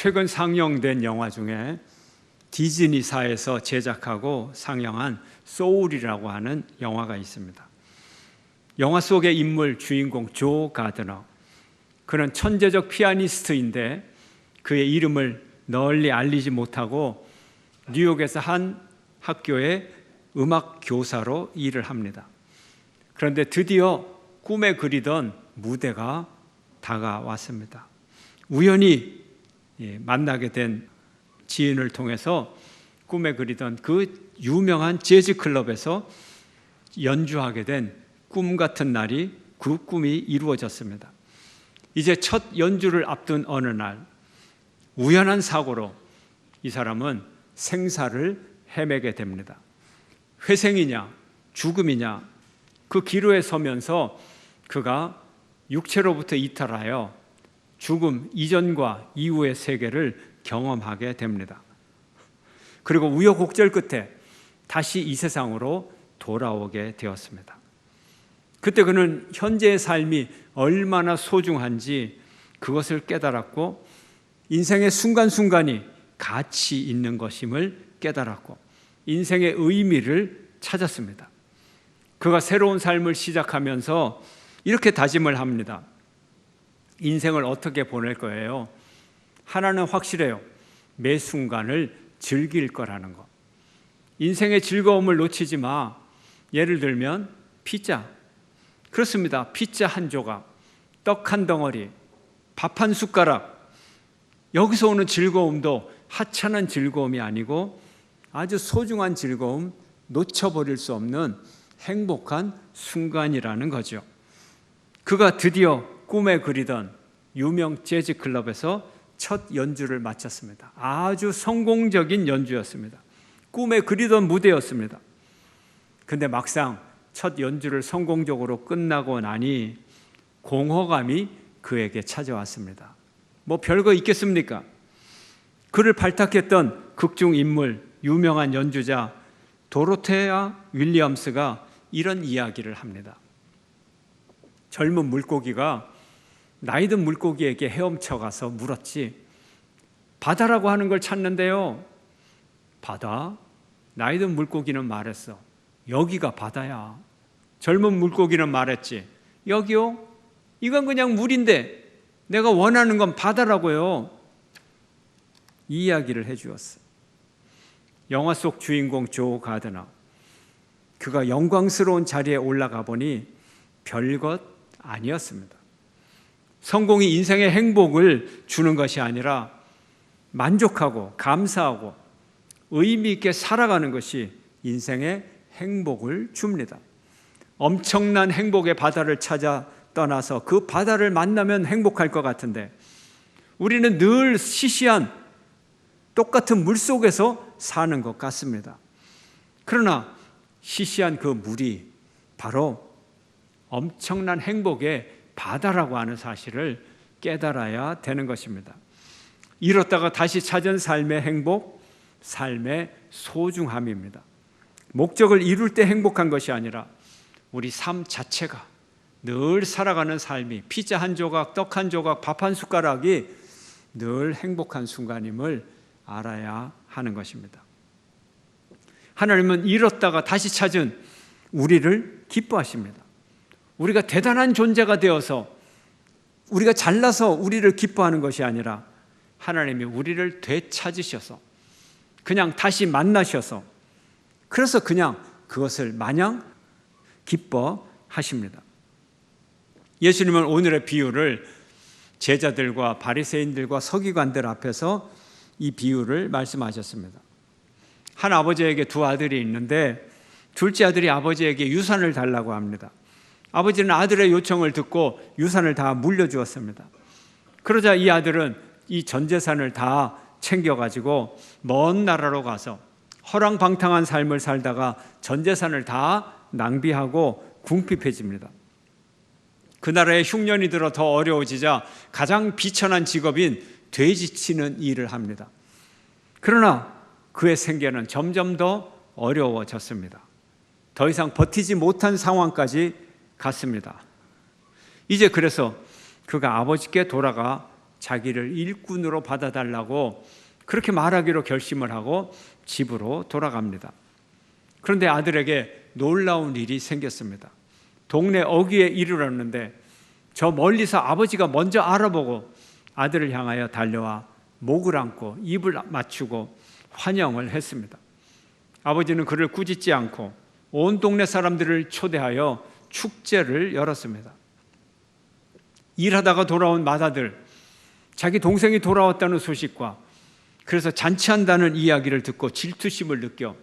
최근 상영된 영화 중에 디즈니사에서 제작하고 상영한 소울이라고 하는 영화가 있습니다. 영화 속의 인물 주인공 조 가드너, 그는 천재적 피아니스트인데 그의 이름을 널리 알리지 못하고 뉴욕에서 한 학교의 음악 교사로 일을 합니다. 그런데 드디어 꿈에 그리던 무대가 다가왔습니다. 우연히 만나게 된 지인을 통해서 꿈에 그리던 그 유명한 재즈 클럽에서 연주하게 된 꿈 같은 날이, 그 꿈이 이루어졌습니다. 이제 첫 연주를 앞둔 어느 날 우연한 사고로 이 사람은 생사를 헤매게 됩니다. 회생이냐 죽음이냐 그 기로에 서면서 그가 육체로부터 이탈하여 죽음 이전과 이후의 세계를 경험하게 됩니다. 그리고 우여곡절 끝에 다시 이 세상으로 돌아오게 되었습니다. 그때 그는 현재의 삶이 얼마나 소중한지 그것을 깨달았고, 인생의 순간순간이 가치 있는 것임을 깨달았고, 인생의 의미를 찾았습니다. 그가 새로운 삶을 시작하면서 이렇게 다짐을 합니다. 인생을 어떻게 보낼 거예요? 하나는 확실해요. 매 순간을 즐길 거라는 것. 인생의 즐거움을 놓치지 마. 예를 들면 피자. 그렇습니다. 피자 한 조각, 떡 한 덩어리, 밥 한 숟가락. 여기서 오는 즐거움도 하찮은 즐거움이 아니고 아주 소중한 즐거움, 놓쳐버릴 수 없는 행복한 순간이라는 거죠. 그가 드디어 꿈에 그리던 유명 재즈 클럽에서 첫 연주를 마쳤습니다. 아주 성공적인 연주였습니다. 꿈에 그리던 무대였습니다. 근데 막상 첫 연주를 성공적으로 끝나고 나니 공허감이 그에게 찾아왔습니다. 뭐 별거 있겠습니까? 그를 발탁했던 극중 인물, 유명한 연주자 도로테아 윌리엄스가 이런 이야기를 합니다. 젊은 물고기가 나이든 물고기에게 헤엄쳐가서 물었지, 바다라고 하는 걸 찾는데요. 바다? 나이든 물고기는 말했어. 여기가 바다야. 젊은 물고기는 말했지, 여기요? 이건 그냥 물인데 내가 원하는 건 바다라고요. 이 이야기를 해주었어. 영화 속 주인공 조 가드너, 그가 영광스러운 자리에 올라가 보니 별것 아니었습니다. 성공이 인생의 행복을 주는 것이 아니라 만족하고 감사하고 의미 있게 살아가는 것이 인생의 행복을 줍니다. 엄청난 행복의 바다를 찾아 떠나서 그 바다를 만나면 행복할 것 같은데 우리는 늘 시시한 똑같은 물 속에서 사는 것 같습니다. 그러나 시시한 그 물이 바로 엄청난 행복의 바다라고 하는 사실을 깨달아야 되는 것입니다. 잃었다가 다시 찾은 삶의 행복, 삶의 소중함입니다. 목적을 이룰 때 행복한 것이 아니라 우리 삶 자체가, 늘 살아가는 삶이, 피자 한 조각, 떡 한 조각, 밥 한 숟가락이 늘 행복한 순간임을 알아야 하는 것입니다. 하나님은 잃었다가 다시 찾은 우리를 기뻐하십니다. 우리가 대단한 존재가 되어서, 우리가 잘나서 우리를 기뻐하는 것이 아니라 하나님이 우리를 되찾으셔서 그냥 다시 만나셔서, 그래서 그냥 그것을 마냥 기뻐하십니다. 예수님은 오늘의 비유를 제자들과 바리새인들과 서기관들 앞에서 이 비유를 말씀하셨습니다. 한 아버지에게 두 아들이 있는데 둘째 아들이 아버지에게 유산을 달라고 합니다. 아버지는 아들의 요청을 듣고 유산을 다 물려주었습니다. 그러자 이 아들은 이 전 재산을 다 챙겨가지고 먼 나라로 가서 허랑방탕한 삶을 살다가 전 재산을 다 낭비하고 궁핍해집니다. 그 나라에 흉년이 들어 더 어려워지자 가장 비천한 직업인 돼지치는 일을 합니다. 그러나 그의 생계는 점점 더 어려워졌습니다. 더 이상 버티지 못한 상황까지 갔습니다. 이제 그래서 그가 아버지께 돌아가 자기를 일꾼으로 받아달라고 그렇게 말하기로 결심을 하고 집으로 돌아갑니다. 그런데 아들에게 놀라운 일이 생겼습니다. 동네 어귀에 이르렀는데 저 멀리서 아버지가 먼저 알아보고 아들을 향하여 달려와 목을 안고 입을 맞추고 환영을 했습니다. 아버지는 그를 꾸짖지 않고 온 동네 사람들을 초대하여 축제를 열었습니다. 일하다가 돌아온 맏아들, 자기 동생이 돌아왔다는 소식과 그래서 잔치한다는 이야기를 듣고 질투심을 느껴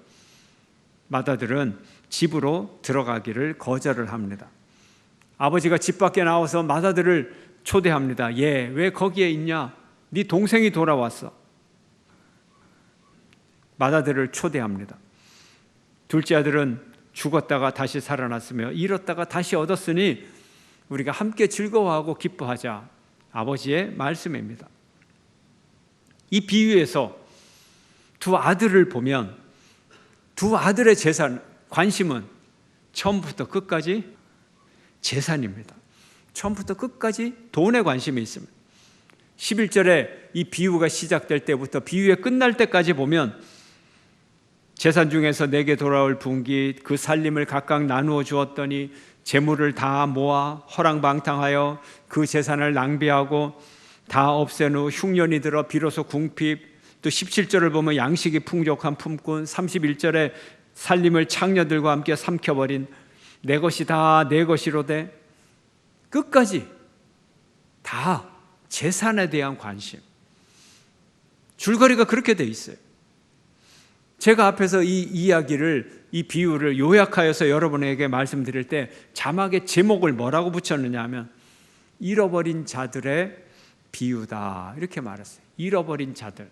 맏아들은 집으로 들어가기를 거절을 합니다. 아버지가 집 밖에 나와서 맏아들을 초대합니다. 얘 왜 거기에 있냐? 네 동생이 돌아왔어. 맏아들을 초대합니다. 둘째 아들은 죽었다가 다시 살아났으며 잃었다가 다시 얻었으니 우리가 함께 즐거워하고 기뻐하자. 아버지의 말씀입니다. 이 비유에서 두 아들을 보면 두 아들의 재산, 관심은 처음부터 끝까지 재산입니다. 처음부터 끝까지 돈에 관심이 있습니다. 11절에 이 비유가 시작될 때부터 비유가 끝날 때까지 보면 재산 중에서 내게 돌아올 분기 그 살림을 각각 나누어 주었더니 재물을 다 모아 허랑방탕하여 그 재산을 낭비하고 다 없앤 후 흉년이 들어 비로소 궁핍. 또 17절을 보면 양식이 풍족한 품꾼. 31절에 살림을 창녀들과 함께 삼켜버린 내 것이 다 내 것이로되. 끝까지 다 재산에 대한 관심. 줄거리가 그렇게 돼 있어요. 제가 앞에서 이 이야기를, 이 비유를 요약하여서 여러분에게 말씀드릴 때 자막에 제목을 뭐라고 붙였느냐 하면 잃어버린 자들의 비유다 이렇게 말했어요. 잃어버린 자들.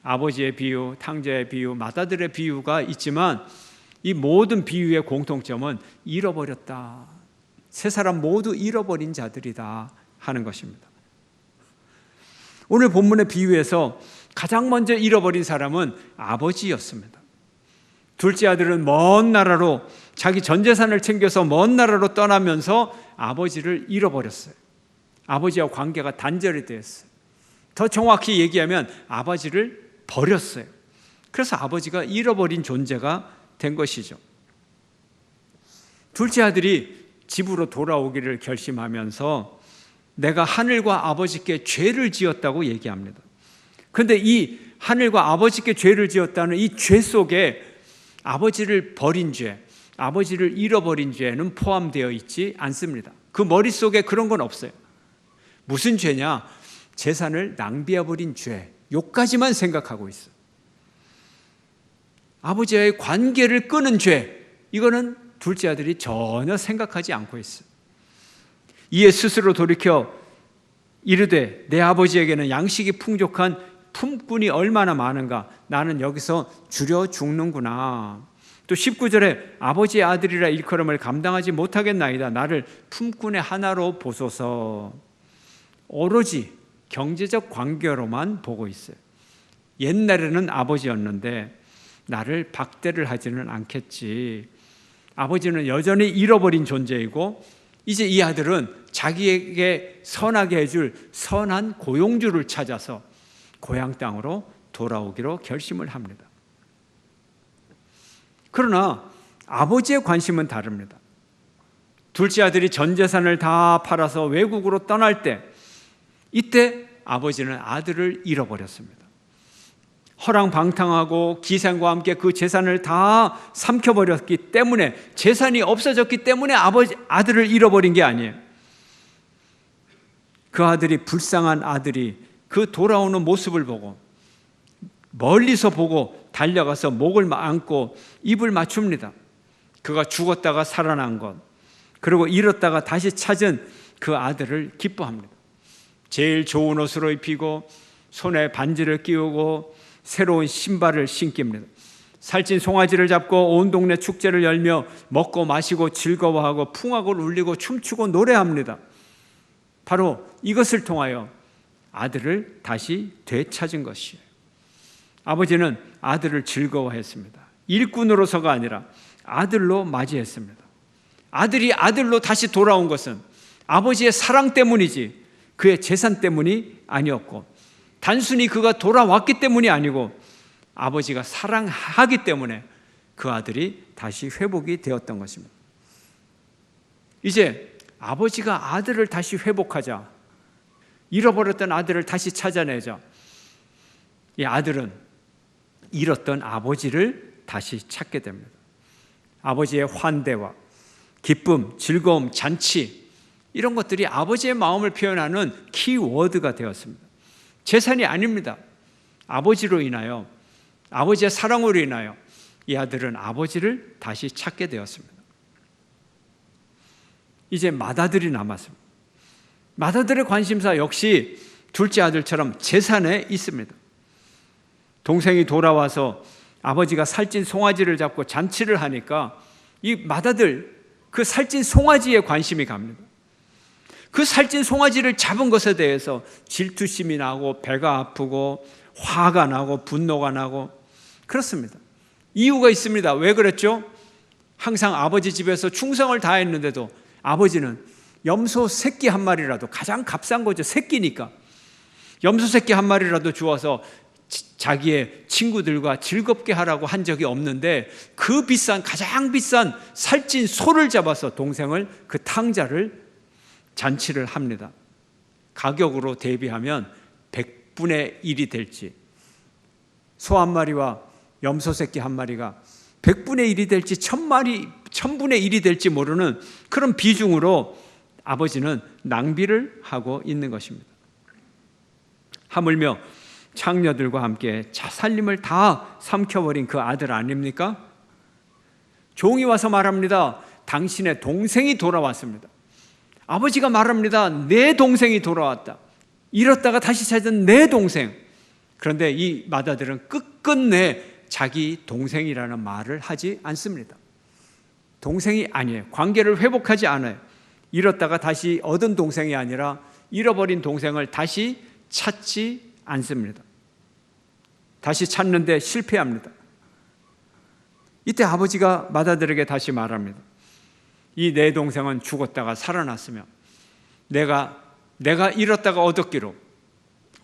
아버지의 비유, 탕자의 비유, 맏아들의 비유가 있지만 이 모든 비유의 공통점은 잃어버렸다. 세 사람 모두 잃어버린 자들이다 하는 것입니다. 오늘 본문의 비유에서 가장 먼저 잃어버린 사람은 아버지였습니다. 둘째 아들은 먼 나라로 자기 전 재산을 챙겨서 먼 나라로 떠나면서 아버지를 잃어버렸어요. 아버지와 관계가 단절이 되었어요. 더 정확히 얘기하면 아버지를 버렸어요. 그래서 아버지가 잃어버린 존재가 된 것이죠. 둘째 아들이 집으로 돌아오기를 결심하면서 내가 하늘과 아버지께 죄를 지었다고 얘기합니다. 그런데 이 하늘과 아버지께 죄를 지었다는 이 죄 속에 아버지를 버린 죄, 아버지를 잃어버린 죄는 포함되어 있지 않습니다. 그 머릿속에 그런 건 없어요. 무슨 죄냐? 재산을 낭비해버린 죄, 요까지만 생각하고 있어요. 아버지와의 관계를 끊은 죄, 이거는 둘째 아들이 전혀 생각하지 않고 있어요. 이에 스스로 돌이켜 이르되 내 아버지에게는 양식이 풍족한 품꾼이 얼마나 많은가, 나는 여기서 줄여 죽는구나. 또 19절에 아버지의 아들이라 일컬음을 감당하지 못하겠나이다. 나를 품꾼의 하나로 보소서. 오로지 경제적 관계로만 보고 있어요. 옛날에는 아버지였는데 나를 박대를 하지는 않겠지. 아버지는 여전히 잃어버린 존재이고 이제 이 아들은 자기에게 선하게 해줄 선한 고용주를 찾아서 고향 땅으로 돌아오기로 결심을 합니다. 그러나 아버지의 관심은 다릅니다. 둘째 아들이 전 재산을 다 팔아서 외국으로 떠날 때 이때 아버지는 아들을 잃어버렸습니다. 허랑방탕하고 기생과 함께 그 재산을 다 삼켜버렸기 때문에, 재산이 없어졌기 때문에 아들을 잃어버린 게 아니에요. 그 아들이, 불쌍한 아들이 그 돌아오는 모습을 보고 멀리서 보고 달려가서 목을 안고 입을 맞춥니다. 그가 죽었다가 살아난 것, 그리고 잃었다가 다시 찾은 그 아들을 기뻐합니다. 제일 좋은 옷으로 입히고 손에 반지를 끼우고 새로운 신발을 신깁니다. 살찐 송아지를 잡고 온 동네 축제를 열며 먹고 마시고 즐거워하고 풍악을 울리고 춤추고 노래합니다. 바로 이것을 통하여 아들을 다시 되찾은 것이에요. 아버지는 아들을 즐거워했습니다. 일꾼으로서가 아니라 아들로 맞이했습니다. 아들이 아들로 다시 돌아온 것은 아버지의 사랑 때문이지 그의 재산 때문이 아니었고 단순히 그가 돌아왔기 때문이 아니고 아버지가 사랑하기 때문에 그 아들이 다시 회복이 되었던 것입니다. 이제 아버지가 아들을 다시 회복하자, 잃어버렸던 아들을 다시 찾아내자, 이 아들은 잃었던 아버지를 다시 찾게 됩니다. 아버지의 환대와 기쁨, 즐거움, 잔치, 이런 것들이 아버지의 마음을 표현하는 키워드가 되었습니다. 재산이 아닙니다. 아버지로 인하여, 아버지의 사랑으로 인하여 이 아들은 아버지를 다시 찾게 되었습니다. 이제 맏아들이 남았습니다. 맏아들의 관심사 역시 둘째 아들처럼 재산에 있습니다. 동생이 돌아와서 아버지가 살찐 송아지를 잡고 잔치를 하니까 이 맏아들, 그 살찐 송아지에 관심이 갑니다. 그 살찐 송아지를 잡은 것에 대해서 질투심이 나고 배가 아프고 화가 나고 분노가 나고 그렇습니다. 이유가 있습니다. 왜 그랬죠? 항상 아버지 집에서 충성을 다했는데도 아버지는 염소 새끼 한 마리라도, 가장 값싼 거죠. 새끼니까 염소 새끼 한 마리라도 주어서 자기의 친구들과 즐겁게 하라고 한 적이 없는데 그 비싼, 가장 비싼 살찐 소를 잡아서 동생을, 그 탕자를 잔치를 합니다. 가격으로 대비하면 100분의 1이 될지, 소 한 마리와 염소 새끼 한 마리가 100분의 1이 될지 1000분의 1이 될지 모르는 그런 비중으로 아버지는 낭비를 하고 있는 것입니다. 하물며 창녀들과 함께 살림을 다 삼켜버린 그 아들 아닙니까? 종이 와서 말합니다. 당신의 동생이 돌아왔습니다. 아버지가 말합니다. 내 동생이 돌아왔다. 잃었다가 다시 찾은 내 동생. 그런데 이 맏아들은 끝끝내 자기 동생이라는 말을 하지 않습니다. 동생이 아니에요. 관계를 회복하지 않아요. 잃었다가 다시 얻은 동생이 아니라 잃어버린 동생을 다시 찾지 않습니다. 다시 찾는데 실패합니다. 이때 아버지가 맏아들에게 다시 말합니다. 이 내 동생은 죽었다가 살아났으며 내가 잃었다가 얻었기로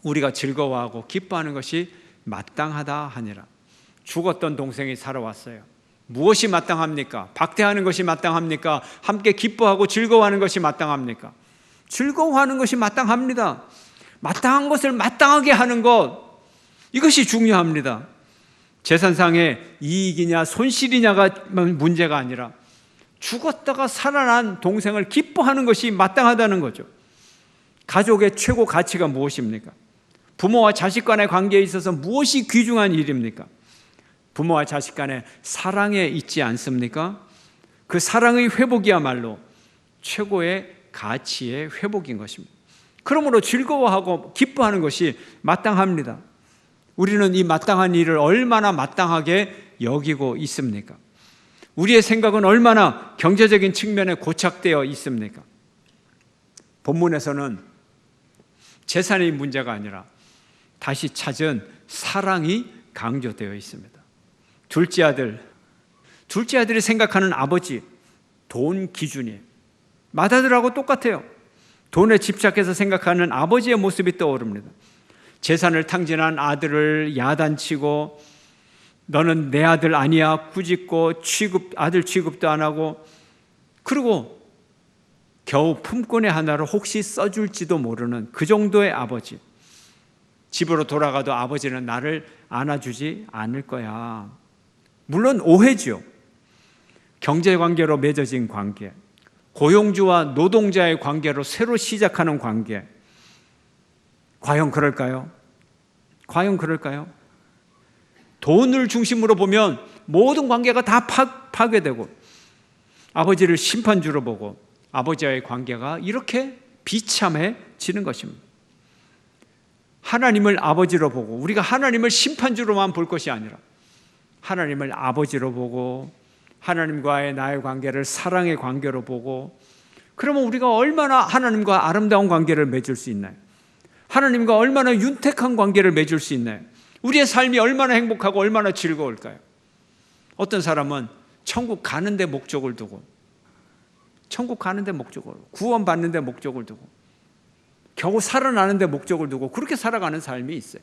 우리가 즐거워하고 기뻐하는 것이 마땅하다 하니라. 죽었던 동생이 살아왔어요. 무엇이 마땅합니까? 박대하는 것이 마땅합니까? 함께 기뻐하고 즐거워하는 것이 마땅합니까? 즐거워하는 것이 마땅합니다. 마땅한 것을 마땅하게 하는 것, 이것이 중요합니다. 재산상의 이익이냐 손실이냐가 문제가 아니라 죽었다가 살아난 동생을 기뻐하는 것이 마땅하다는 거죠. 가족의 최고 가치가 무엇입니까? 부모와 자식 간의 관계에 있어서 무엇이 귀중한 일입니까? 부모와 자식 간의 사랑에 있지 않습니까? 그 사랑의 회복이야말로 최고의 가치의 회복인 것입니다. 그러므로 즐거워하고 기뻐하는 것이 마땅합니다. 우리는 이 마땅한 일을 얼마나 마땅하게 여기고 있습니까? 우리의 생각은 얼마나 경제적인 측면에 고착되어 있습니까? 본문에서는 재산의 문제가 아니라 다시 찾은 사랑이 강조되어 있습니다. 둘째 아들이 생각하는 아버지, 돈 기준이에요. 맏아들하고 똑같아요. 돈에 집착해서 생각하는 아버지의 모습이 떠오릅니다. 재산을 탕진한 아들을 야단치고 너는 내 아들 아니야 꾸짖고 아들 취급도 안 하고, 그리고 겨우 품꾼의 하나를 혹시 써줄지도 모르는 그 정도의 아버지. 집으로 돌아가도 아버지는 나를 안아주지 않을 거야. 물론 오해죠. 경제관계로 맺어진 관계, 고용주와 노동자의 관계로 새로 시작하는 관계, 과연 그럴까요? 과연 그럴까요? 돈을 중심으로 보면 모든 관계가 다 파괴되고 아버지를 심판주로 보고 아버지와의 관계가 이렇게 비참해지는 것입니다. 하나님을 아버지로 보고 우리가 하나님을 심판주로만 볼 것이 아니라 하나님을 아버지로 보고 하나님과의 나의 관계를 사랑의 관계로 보고, 그러면 우리가 얼마나 하나님과 아름다운 관계를 맺을 수 있나요? 하나님과 얼마나 윤택한 관계를 맺을 수 있나요? 우리의 삶이 얼마나 행복하고 얼마나 즐거울까요? 어떤 사람은 천국 가는데 목적을 두고, 천국 가는데 목적을, 구원 받는데 목적을 두고 겨우 살아나는 데 목적을 두고 그렇게 살아가는 삶이 있어요.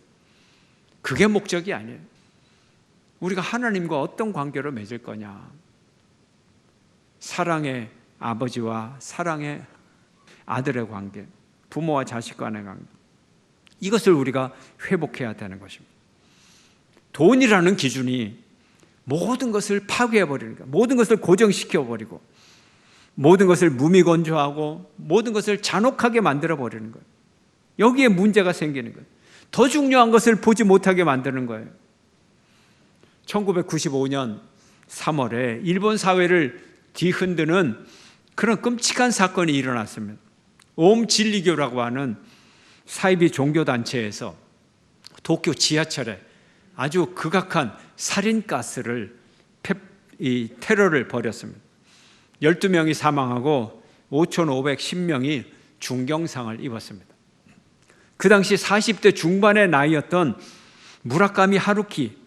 그게 목적이 아니에요. 우리가 하나님과 어떤 관계로 맺을 거냐. 사랑의 아버지와 사랑의 아들의 관계, 부모와 자식 간의 관계. 이것을 우리가 회복해야 되는 것입니다. 돈이라는 기준이 모든 것을 파괴해버리는 거예요. 모든 것을 고정시켜버리고 모든 것을 무미건조하고 모든 것을 잔혹하게 만들어버리는 거예요. 여기에 문제가 생기는 거예요. 더 중요한 것을 보지 못하게 만드는 거예요. 1995년 3월에 일본 사회를 뒤흔드는 그런 끔찍한 사건이 일어났습니다. 옴진리교라고 하는 사이비 종교단체에서 도쿄 지하철에 아주 극악한 살인가스를 테러를 벌였습니다. 12명이 사망하고 5,510명이 중경상을 입었습니다. 그 당시 40대 중반의 나이였던 무라카미 하루키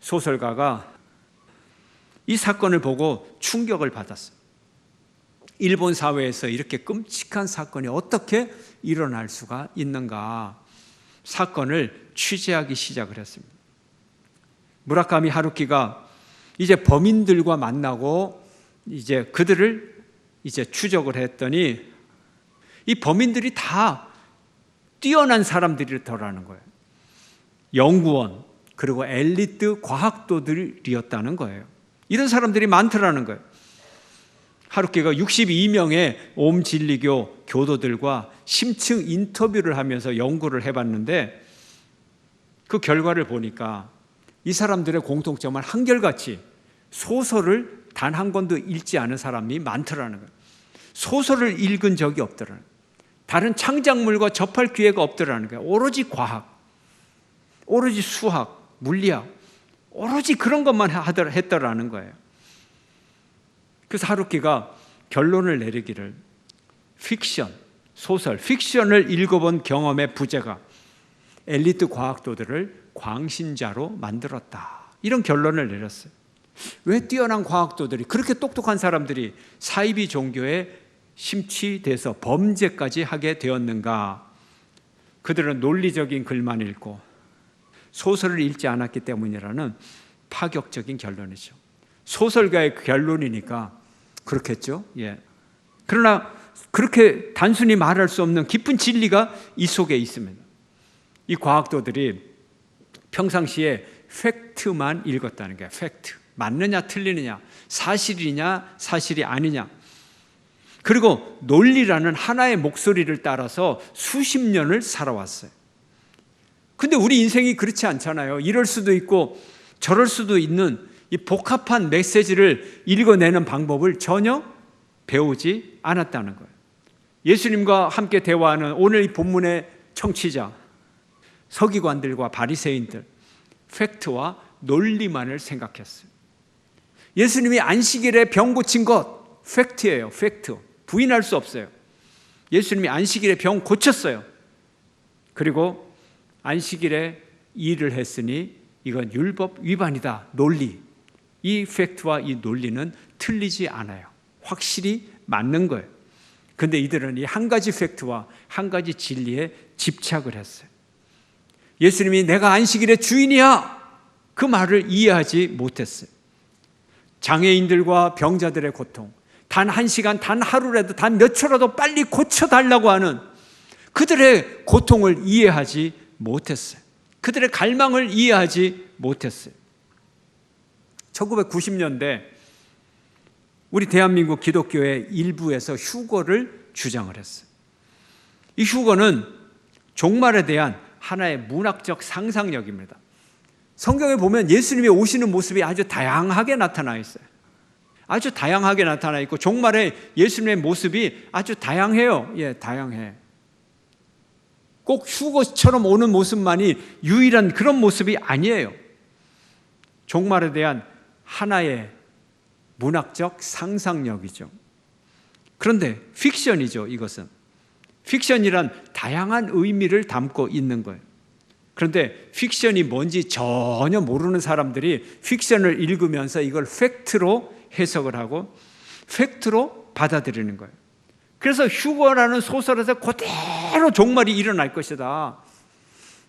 소설가가 이 사건을 보고 충격을 받았어요. 일본 사회에서 이렇게 끔찍한 사건이 어떻게 일어날 수가 있는가, 사건을 취재하기 시작을 했습니다. 무라카미 하루키가 이제 범인들과 만나고 이제 그들을 이제 추적을 했더니 이 범인들이 다 뛰어난 사람들이더라는 거예요. 연구원, 그리고 엘리트 과학도들이었다는 거예요. 이런 사람들이 많더라는 거예요. 하루키가 62명의 옴진리교 교도들과 심층 인터뷰를 하면서 연구를 해봤는데 그 결과를 보니까 이 사람들의 공통점은 한결같이 소설을 단 한 권도 읽지 않은 사람이 많더라는 거예요. 소설을 읽은 적이 없더라는 거예요. 다른 창작물과 접할 기회가 없더라는 거예요. 오로지 과학, 오로지 수학, 물리학, 오로지 그런 것만 했더라는 거예요. 그래서 하루키가 결론을 내리기를 픽션, 소설, 픽션을 읽어본 경험의 부재가 엘리트 과학도들을 광신자로 만들었다. 이런 결론을 내렸어요. 왜 뛰어난 과학도들이, 그렇게 똑똑한 사람들이 사이비 종교에 심취돼서 범죄까지 하게 되었는가? 그들은 논리적인 글만 읽고 소설을 읽지 않았기 때문이라는 파격적인 결론이죠. 소설가의 결론이니까 그렇겠죠. 예. 그러나 그렇게 단순히 말할 수 없는 깊은 진리가 이 속에 있습니다. 이 과학도들이 평상시에 팩트만 읽었다는 거예요. 팩트. 맞느냐 틀리느냐, 사실이냐 사실이 아니냐. 그리고 논리라는 하나의 목소리를 따라서 수십 년을 살아왔어요. 근데 우리 인생이 그렇지 않잖아요. 이럴 수도 있고 저럴 수도 있는 이 복합한 메시지를 읽어내는 방법을 전혀 배우지 않았다는 거예요. 예수님과 함께 대화하는 오늘 이 본문의 청취자, 서기관들과 바리새인들, 팩트와 논리만을 생각했어요. 예수님이 안식일에 병 고친 것, 팩트예요. 팩트. 부인할 수 없어요. 예수님이 안식일에 병 고쳤어요. 그리고 안식일에 일을 했으니 이건 율법 위반이다. 논리. 이 팩트와 이 논리는 틀리지 않아요. 확실히 맞는 거예요. 근데 이들은 이 한 가지 팩트와 한 가지 진리에 집착을 했어요. 예수님이 내가 안식일의 주인이야, 그 말을 이해하지 못했어요. 장애인들과 병자들의 고통, 단 한 시간, 단 하루라도, 단 몇 초라도 빨리 고쳐달라고 하는 그들의 고통을 이해하지 못했어요. 그들의 갈망을 이해하지 못했어요. 1990년대 우리 대한민국 기독교의 일부에서 휴거를 주장을 했어요. 이 휴거는 종말에 대한 하나의 문학적 상상력입니다. 성경에 보면 예수님이 오시는 모습이 아주 다양하게 나타나 있어요. 아주 다양하게 나타나 있고 종말에 예수님의 모습이 아주 다양해요. 예, 다양해. 꼭 휴거처럼 오는 모습만이 유일한 그런 모습이 아니에요. 종말에 대한 하나의 문학적 상상력이죠. 그런데 픽션이죠, 이것은. 픽션이란 다양한 의미를 담고 있는 거예요. 그런데 픽션이 뭔지 전혀 모르는 사람들이 픽션을 읽으면서 이걸 팩트로 해석을 하고 팩트로 받아들이는 거예요. 그래서 휴거라는 소설에서 그대로 종말이 일어날 것이다.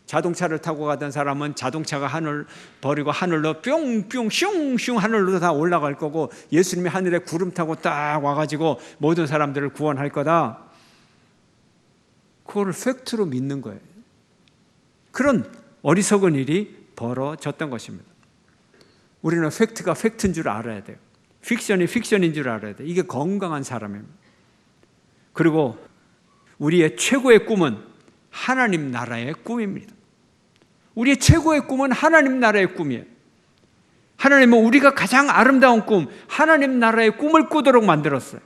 자동차를 타고 가던 사람은 자동차가 하늘 버리고 하늘로 뿅뿅 슝슝 하늘로 다 올라갈 거고, 예수님이 하늘에 구름 타고 딱 와가지고 모든 사람들을 구원할 거다. 그거를 팩트로 믿는 거예요. 그런 어리석은 일이 벌어졌던 것입니다. 우리는 팩트가 팩트인 줄 알아야 돼요. 픽션이 픽션인 줄 알아야 돼요. 이게 건강한 사람입니다. 그리고 우리의 최고의 꿈은 하나님 나라의 꿈입니다. 우리의 최고의 꿈은 하나님 나라의 꿈이에요. 하나님은 우리가 가장 아름다운 꿈, 하나님 나라의 꿈을 꾸도록 만들었어요.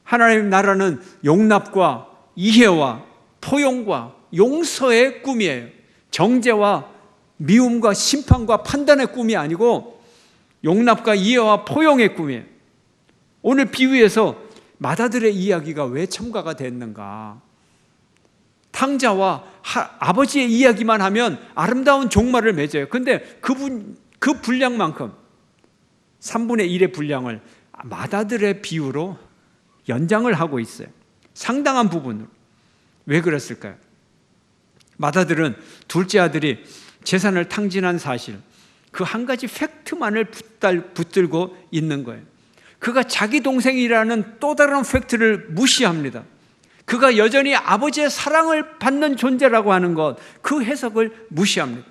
하나님 나라는 용납과 이해와 포용과 용서의 꿈이에요. 정죄와 미움과 심판과 판단의 꿈이 아니고 용납과 이해와 포용의 꿈이에요. 오늘 비유에서 맏아들의 이야기가 왜 첨가가 됐는가? 탕자와 아버지의 이야기만 하면 아름다운 종말을 맺어요. 근데 그 분량만큼 3분의 1의 분량을 맏아들의 비유로 연장을 하고 있어요. 상당한 부분으로. 왜 그랬을까요? 맏아들은 둘째 아들이 재산을 탕진한 사실, 그 한 가지 팩트만을 붙들고 있는 거예요. 그가 자기 동생이라는 또 다른 팩트를 무시합니다. 그가 여전히 아버지의 사랑을 받는 존재라고 하는 것, 그 해석을 무시합니다.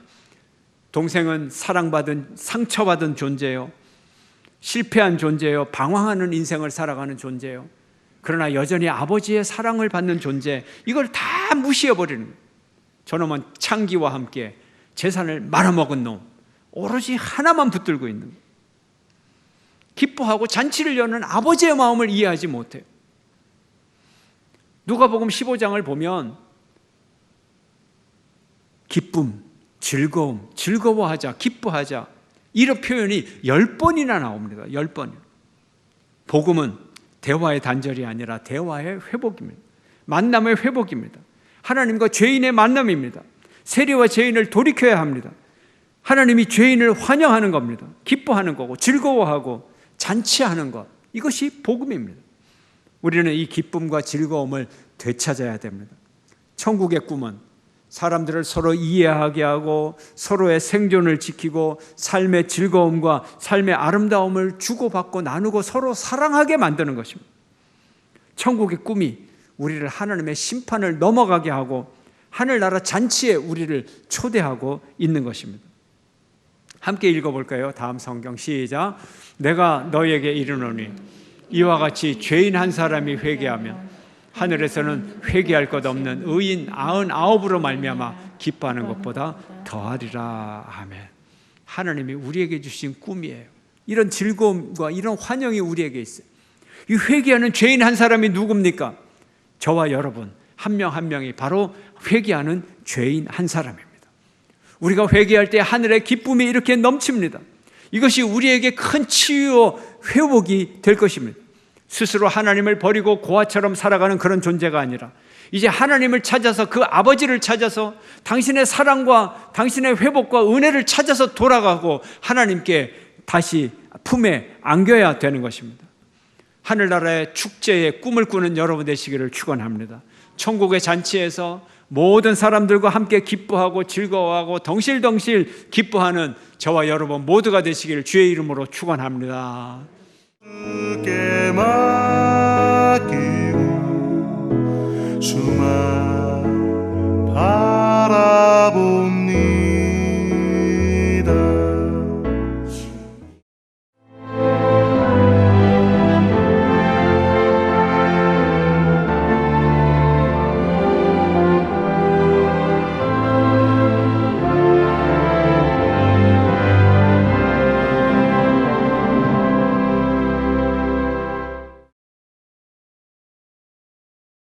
동생은 사랑받은, 상처받은 존재예요. 실패한 존재예요. 방황하는 인생을 살아가는 존재예요. 그러나 여전히 아버지의 사랑을 받는 존재, 이걸 다 무시해버리는 거예요. 저놈은 창기와 함께 재산을 말아먹은 놈, 오로지 하나만 붙들고 있는 거예요. 기뻐하고 잔치를 여는 아버지의 마음을 이해하지 못해요. 누가복음 15장을 보면 기쁨, 즐거움, 즐거워하자, 기뻐하자, 이런 표현이 10번이나 나옵니다. 10번. 복음은 대화의 단절이 아니라 대화의 회복입니다. 만남의 회복입니다. 하나님과 죄인의 만남입니다. 세리와 죄인을 돌이켜야 합니다. 하나님이 죄인을 환영하는 겁니다. 기뻐하는 거고 즐거워하고 잔치하는 것, 이것이 복음입니다. 우리는 이 기쁨과 즐거움을 되찾아야 됩니다. 천국의 꿈은 사람들을 서로 이해하게 하고 서로의 생존을 지키고 삶의 즐거움과 삶의 아름다움을 주고받고 나누고 서로 사랑하게 만드는 것입니다. 천국의 꿈이 우리를 하나님의 심판을 넘어가게 하고 하늘나라 잔치에 우리를 초대하고 있는 것입니다. 함께 읽어볼까요? 다음 성경 시작. 내가 너에게 이르노니 이와 같이 죄인 한 사람이 회개하면 하늘에서는 회개할 것 없는 의인 99으로 말미암아 기뻐하는 것보다 더하리라. 아멘. 하나님이 우리에게 주신 꿈이에요. 이런 즐거움과 이런 환영이 우리에게 있어요. 이 회개하는 죄인 한 사람이 누굽니까? 저와 여러분 한 명 한 명이 바로 회개하는 죄인 한 사람입니다. 우리가 회개할 때 하늘의 기쁨이 이렇게 넘칩니다. 이것이 우리에게 큰 치유와 회복이 될 것입니다. 스스로 하나님을 버리고 고아처럼 살아가는 그런 존재가 아니라 이제 하나님을 찾아서 그 아버지를 찾아서 당신의 사랑과 당신의 회복과 은혜를 찾아서 돌아가고 하나님께 다시 품에 안겨야 되는 것입니다. 하늘나라의 축제의 꿈을 꾸는 여러분 되시기를 축원합니다. 천국의 잔치에서 모든 사람들과 함께 기뻐하고 즐거워하고 덩실덩실 기뻐하는 저와 여러분 모두가 되시기를 주의 이름으로 축원합니다.